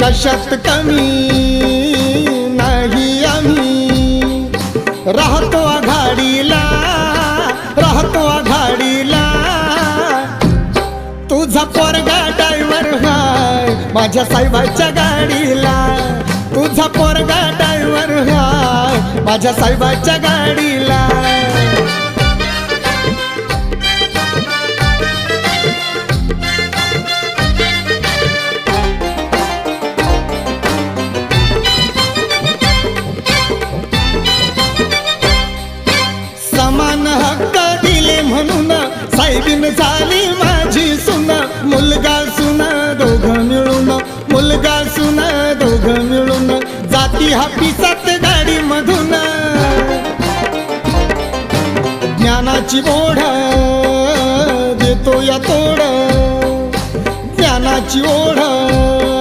कशात कमी नाही आम्ही, राहतो आघाडीला, राहतो आघाडीला। तुझा पोरगा ड्रायव्हर हाय माझ्या साहेबाच्या गाडीला, तुझा पोरगा ड्रायव्हर हाय माझ्या साहेबाच्या गाडीला। समान हक्क दिले म्हणून साहेबीन झाली माझी सुन, मुलगा सुन दोघं मिळून, मुलगा सुन दोघं मिळून, जाती हापिसात गाडी मधून। ज्ञानाची ओढ देतो या तोड, ज्ञानाची ओढ